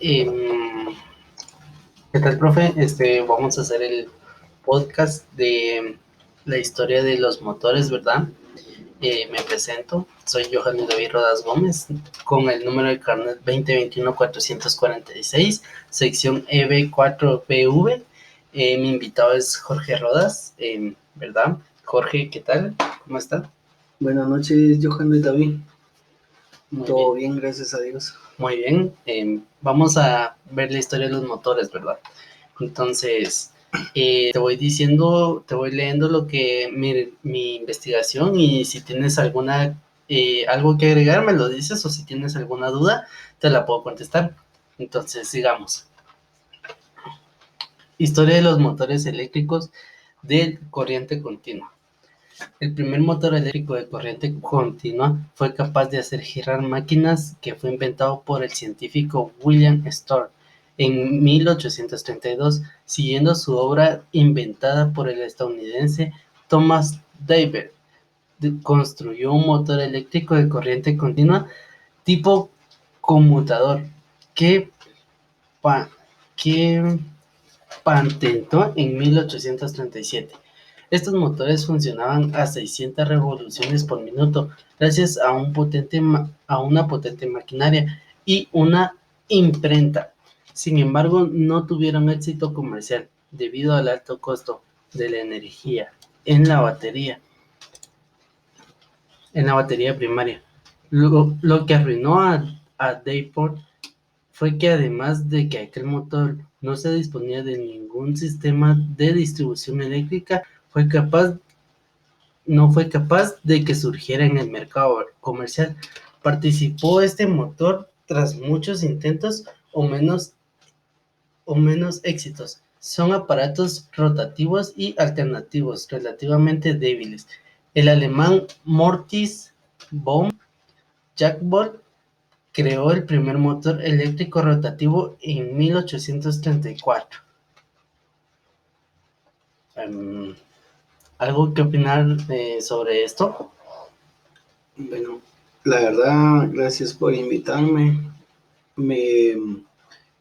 Em, ¿Qué tal, profe? Vamos a hacer el podcast de la historia de los motores, ¿verdad? Me presento, soy Johan David Rodas Gómez, con el número de carnet 2021-446, sección EB4PV. Mi invitado es Jorge Rodas, ¿verdad? Jorge, ¿qué tal? ¿Cómo está? Buenas noches, Johan de David. Muy Todo bien. bien, gracias a Dios. Muy bien, vamos a ver la historia de los motores, ¿verdad? Entonces, te voy leyendo lo que mi investigación, y si tienes algo que agregar, me lo dices, o si tienes alguna duda, te la puedo contestar. Entonces, sigamos. Historia de los motores eléctricos de corriente continua. El primer motor eléctrico de corriente continua fue capaz de hacer girar máquinas que fue inventado por el científico William Storr en 1832, siguiendo su obra inventada por el estadounidense Thomas David. Construyó un motor eléctrico de corriente continua tipo conmutador que, pa- que patentó en 1837. Estos motores funcionaban a 600 revoluciones por minuto gracias a una potente maquinaria y una imprenta. Sin embargo, no tuvieron éxito comercial debido al alto costo de la energía en la batería, primaria. Lo que arruinó a Dayport fue que, además de que aquel motor no se disponía de ningún sistema de distribución eléctrica, no fue capaz de que surgiera en el mercado comercial. Participó este motor tras muchos intentos o menos éxitos. Son aparatos rotativos y alternativos relativamente débiles. El alemán Mortis von Jacobol creó el primer motor eléctrico rotativo en 1834. Um, ¿Algo que opinar sobre esto? Bueno, la verdad, gracias por invitarme. Me,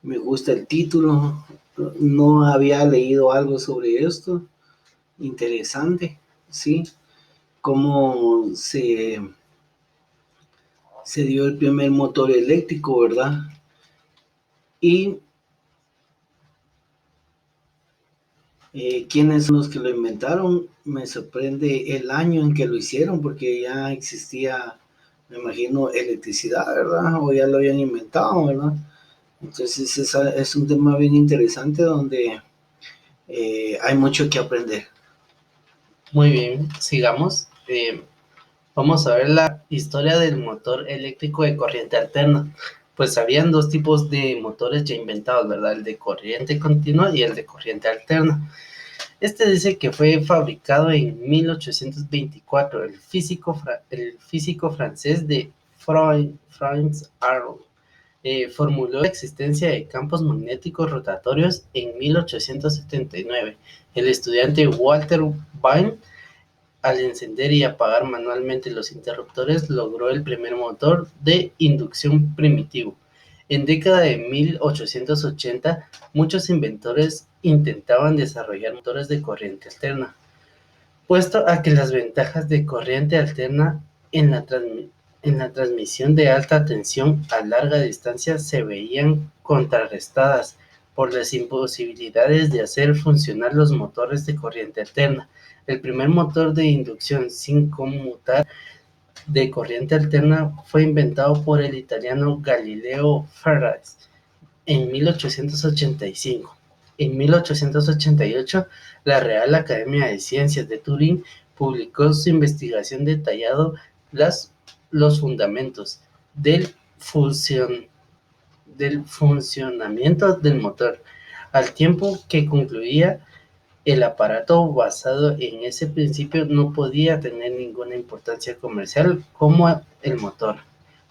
me gusta el título. No había leído algo sobre esto. Interesante, ¿sí? Cómo se dio el primer motor eléctrico, ¿verdad? Y quiénes son los que lo inventaron. Me sorprende el año en que lo hicieron, porque ya existía, me imagino, electricidad, ¿verdad? O ya lo habían inventado, ¿verdad? Entonces es un tema bien interesante donde hay mucho que aprender. Muy bien, sigamos. Vamos a ver la historia del motor eléctrico de corriente alterna. Pues habían dos tipos de motores ya inventados, ¿verdad? El de corriente continua y el de corriente alterna. Este dice que fue fabricado en 1824. El físico francés de Franz Arrow formuló la existencia de campos magnéticos rotatorios en 1879. El estudiante Walter Bain, al encender y apagar manualmente los interruptores, logró el primer motor de inducción primitivo. En década de 1880, muchos inventores intentaban desarrollar motores de corriente alterna, puesto a que las ventajas de corriente alterna en la transmisión de alta tensión a larga distancia se veían contrarrestadas por las imposibilidades de hacer funcionar los motores de corriente alterna. El primer motor de inducción sin conmutar de corriente alterna fue inventado por el italiano Galileo Faraday en 1885. En 1888, la Real Academia de Ciencias de Turín publicó su investigación detallando los fundamentos del, del funcionamiento del motor. Al tiempo que concluía, el aparato basado en ese principio no podía tener ninguna importancia comercial como el motor.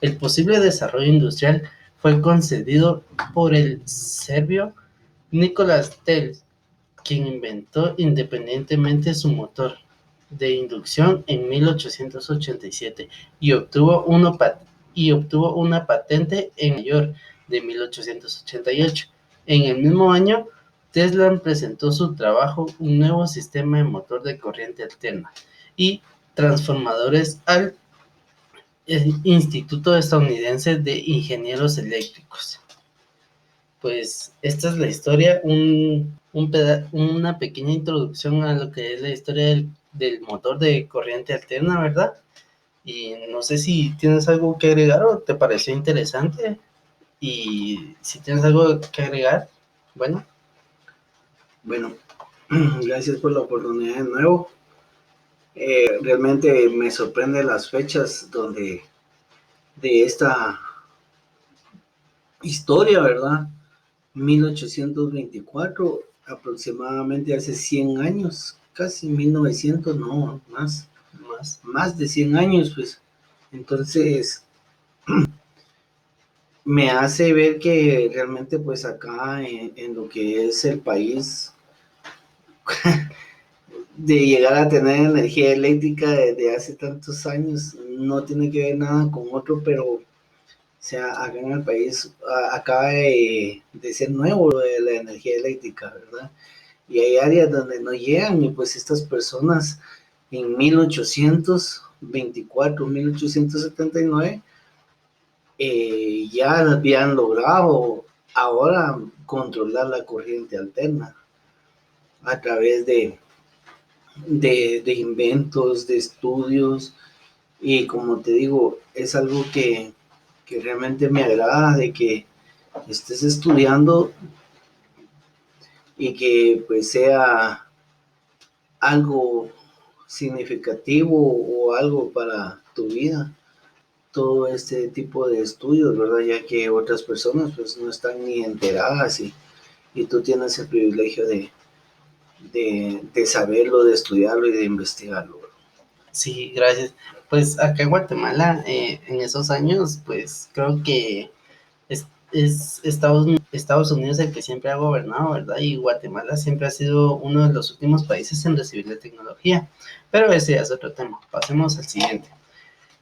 El posible desarrollo industrial fue concedido por el serbio Nicholas Tesla, quien inventó independientemente su motor de inducción en 1887 y obtuvo una patente en Nueva York de 1888. En el mismo año, Tesla presentó su trabajo Un nuevo sistema de motor de corriente alterna y transformadores al Instituto Estadounidense de Ingenieros Eléctricos. Pues esta es la historia, una pequeña introducción a lo que es la historia del motor de corriente alterna, ¿verdad? Y no sé si tienes algo que agregar o te pareció interesante. Y si tienes algo que agregar, bueno. Bueno, gracias por la oportunidad de nuevo. Realmente me sorprende las fechas donde de esta historia, ¿verdad? 1824, aproximadamente hace 100 años, casi 1900, no, más de 100 años, pues. Entonces, me hace ver que realmente, pues acá en lo que es el país, de llegar a tener energía eléctrica desde hace tantos años, no tiene que ver nada con otro, pero o sea, acá en el país acaba de ser nuevo lo de la energía eléctrica, ¿verdad? Y hay áreas donde no llegan y pues estas personas en 1824, 1879 ya habían logrado ahora controlar la corriente alterna a través de inventos, de estudios y como te digo, es algo que realmente me agrada de que estés estudiando y que pues sea algo significativo o algo para tu vida, todo este tipo de estudios, ¿verdad? Ya que otras personas pues no están ni enteradas y tú tienes el privilegio de saberlo, de estudiarlo y de investigarlo. Sí, gracias. Pues acá en Guatemala, en esos años, pues creo que es Estados Unidos el que siempre ha gobernado, ¿verdad? Y Guatemala siempre ha sido uno de los últimos países en recibir la tecnología. Pero ese ya es otro tema. Pasemos al siguiente.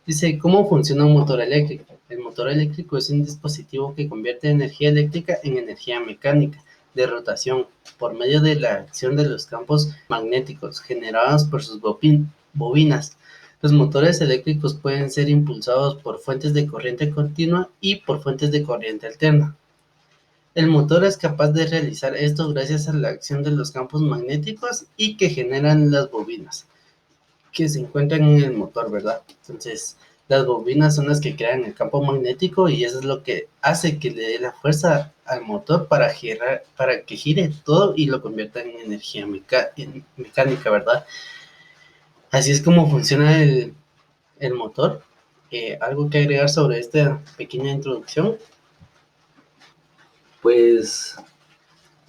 Dice, ¿cómo funciona un motor eléctrico? El motor eléctrico es un dispositivo que convierte energía eléctrica en energía mecánica de rotación por medio de la acción de los campos magnéticos generados por sus bobinas. Los motores eléctricos pueden ser impulsados por fuentes de corriente continua y por fuentes de corriente alterna. El motor es capaz de realizar esto gracias a la acción de los campos magnéticos y que generan las bobinas que se encuentran en el motor, ¿verdad? Entonces, las bobinas son las que crean el campo magnético y eso es lo que hace que le dé la fuerza al motor para que gire todo y lo convierta en energía mecánica, ¿verdad? Así es como funciona el motor. ¿Algo que agregar sobre esta pequeña introducción? Pues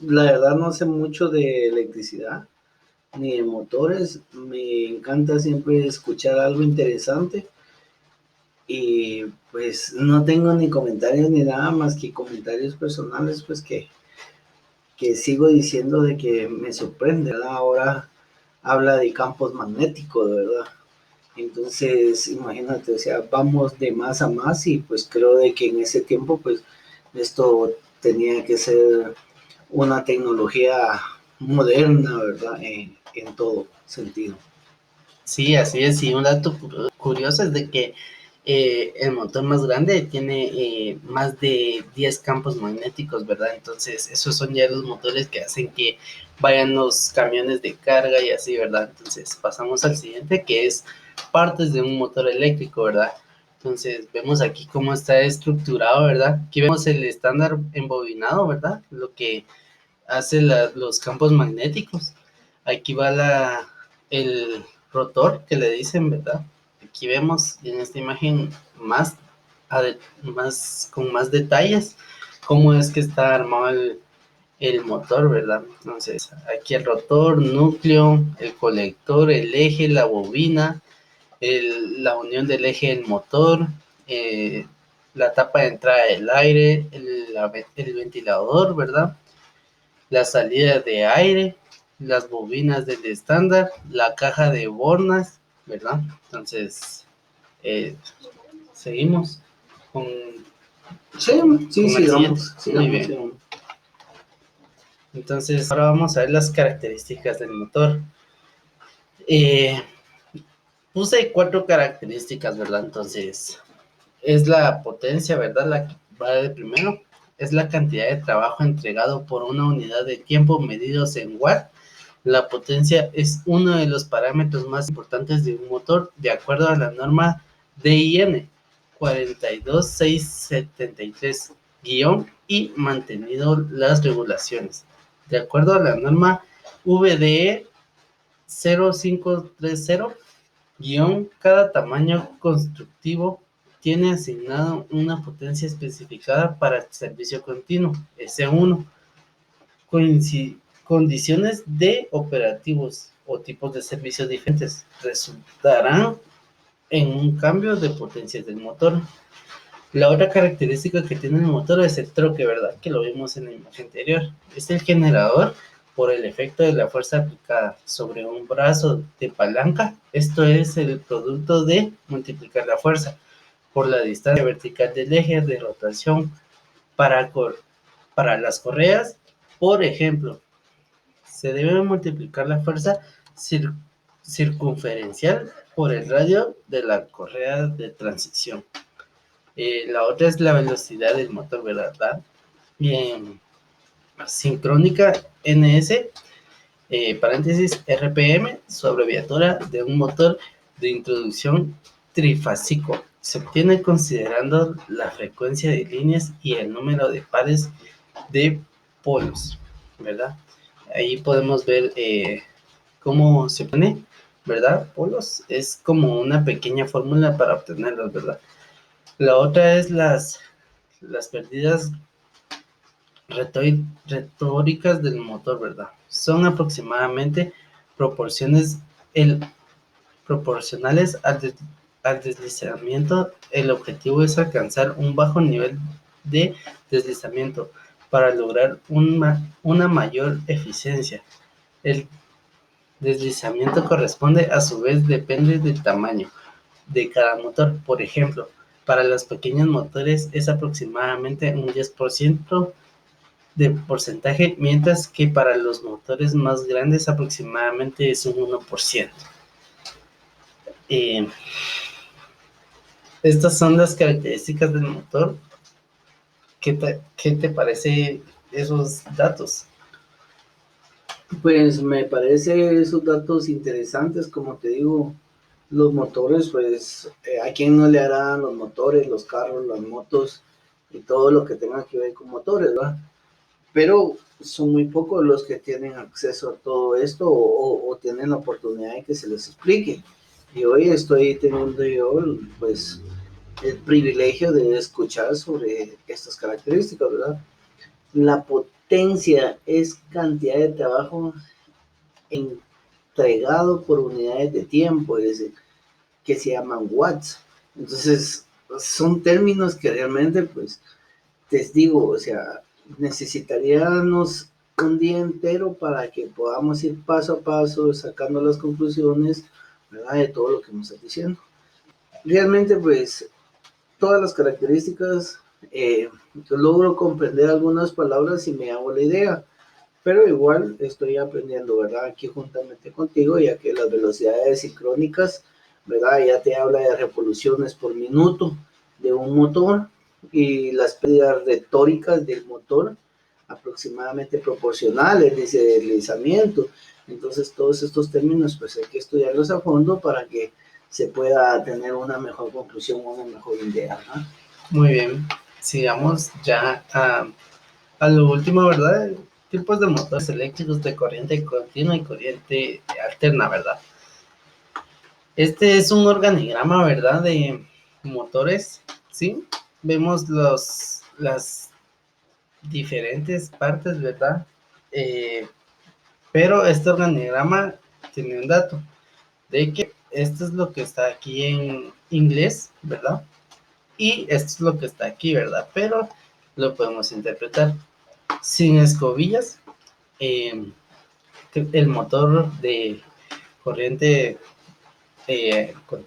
la verdad no sé mucho de electricidad ni de motores, me encanta siempre escuchar algo interesante y pues no tengo ni comentarios ni nada más que comentarios personales, pues que sigo diciendo de que me sorprende, ¿verdad? Ahora habla de campos magnéticos, ¿verdad? Entonces, imagínate, o sea, vamos de más a más y pues creo de que en ese tiempo pues esto tenía que ser una tecnología moderna, ¿verdad? En todo sentido. Sí, así es. Y un dato curioso es de que el motor más grande tiene más de 10 campos magnéticos, ¿verdad? Entonces, esos son ya los motores que hacen que vayan los camiones de carga y así, ¿verdad? Entonces, pasamos al siguiente, que es partes de un motor eléctrico, ¿verdad? Entonces, vemos aquí cómo está estructurado, ¿verdad? Aquí vemos el estándar embobinado, ¿verdad? Lo que hace los campos magnéticos. Aquí va el rotor que le dicen, ¿verdad? Aquí vemos en esta imagen con más detalles cómo es que está armado el motor, ¿verdad? Entonces, aquí el rotor, núcleo, el colector, el eje, la bobina, la unión del eje del motor, eh, la tapa de entrada del aire, el ventilador, ¿verdad? La salida de aire, las bobinas del estándar, la caja de bornas, ¿verdad? Entonces, eh, seguimos con Sí, sí, con el siguiente. sigamos, Muy sigamos, bien. sigamos. Entonces, ahora vamos a ver las características del motor. Eh, Puse 4 características, ¿verdad? Entonces, es la potencia, ¿verdad? La que va de primero. Es la cantidad de trabajo entregado por una unidad de tiempo medidos en watt. La potencia es uno de los parámetros más importantes de un motor, de acuerdo a la norma DIN 42673 y mantenido las regulaciones. De acuerdo a la norma VDE 0530, cada tamaño constructivo tiene asignado una potencia especificada para el servicio continuo, S1. Condiciones de operativos o tipos de servicios diferentes resultarán en un cambio de potencia del motor. La otra característica que tiene el motor es el troque, ¿verdad? Que lo vimos en la imagen anterior. Es el generador por el efecto de la fuerza aplicada sobre un brazo de palanca. Esto es el producto de multiplicar la fuerza por la distancia vertical del eje de rotación para, para las correas. Por ejemplo, se debe multiplicar la fuerza circunferencial por el radio de la correa de transición. La otra es la velocidad del motor, ¿verdad? Bien, sincrónica NS, paréntesis RPM, su abreviatura de un motor de introducción trifásico. Se obtiene considerando la frecuencia de líneas y el número de pares de polos, ¿verdad? Ahí podemos ver cómo se obtiene, ¿verdad? Polos es como una pequeña fórmula para obtenerlos, ¿verdad? La otra es las pérdidas retóricas del motor, ¿verdad? Son aproximadamente proporciones proporcionales al deslizamiento. El objetivo es alcanzar un bajo nivel de deslizamiento para lograr una mayor eficiencia. El deslizamiento corresponde, a su vez, depende del tamaño de cada motor. Por ejemplo, para los pequeños motores es aproximadamente un 10% de porcentaje, mientras que para los motores más grandes aproximadamente es un 1%. Eh, Estas son las características del motor. ¿Qué te parece esos datos? Pues me parece esos datos interesantes, como te digo, los motores, pues a quién no le harán los motores, los carros, las motos y todo lo que tenga que ver con motores, ¿verdad? Pero son muy pocos los que tienen acceso a todo esto o tienen la oportunidad de que se les explique. Y hoy estoy teniendo yo, pues, el privilegio de escuchar sobre estas características, ¿verdad? La potencia es cantidad de trabajo entregado por unidades de tiempo, es decir, que se llaman watts. Entonces, son términos que realmente, pues, te digo, o sea, necesitaríamos un día entero para que podamos ir paso a paso sacando las conclusiones, ¿verdad? De todo lo que nos estás diciendo. Realmente, pues, todas las características, yo logro comprender algunas palabras y me hago la idea, pero igual estoy aprendiendo, ¿verdad? Aquí juntamente contigo, ya que las velocidades sincrónicas, ¿verdad? Ya te habla de revoluciones por minuto de un motor y las pérdidas retóricas del motor aproximadamente proporcionales, dice deslizamiento. Entonces todos estos términos pues hay que estudiarlos a fondo para que se pueda tener una mejor conclusión, una mejor idea, ¿no? Muy bien, sigamos ya a lo último, ¿verdad? Tipos de motores eléctricos de corriente continua y corriente alterna, ¿verdad? Este es un organigrama, ¿verdad? De motores, ¿sí? Vemos las diferentes partes, ¿verdad? Eh, pero este organigrama tiene un dato de que esto es lo que está aquí en inglés, ¿verdad? Y esto es lo que está aquí, ¿verdad? Pero lo podemos interpretar sin escobillas. eh, el motor de corriente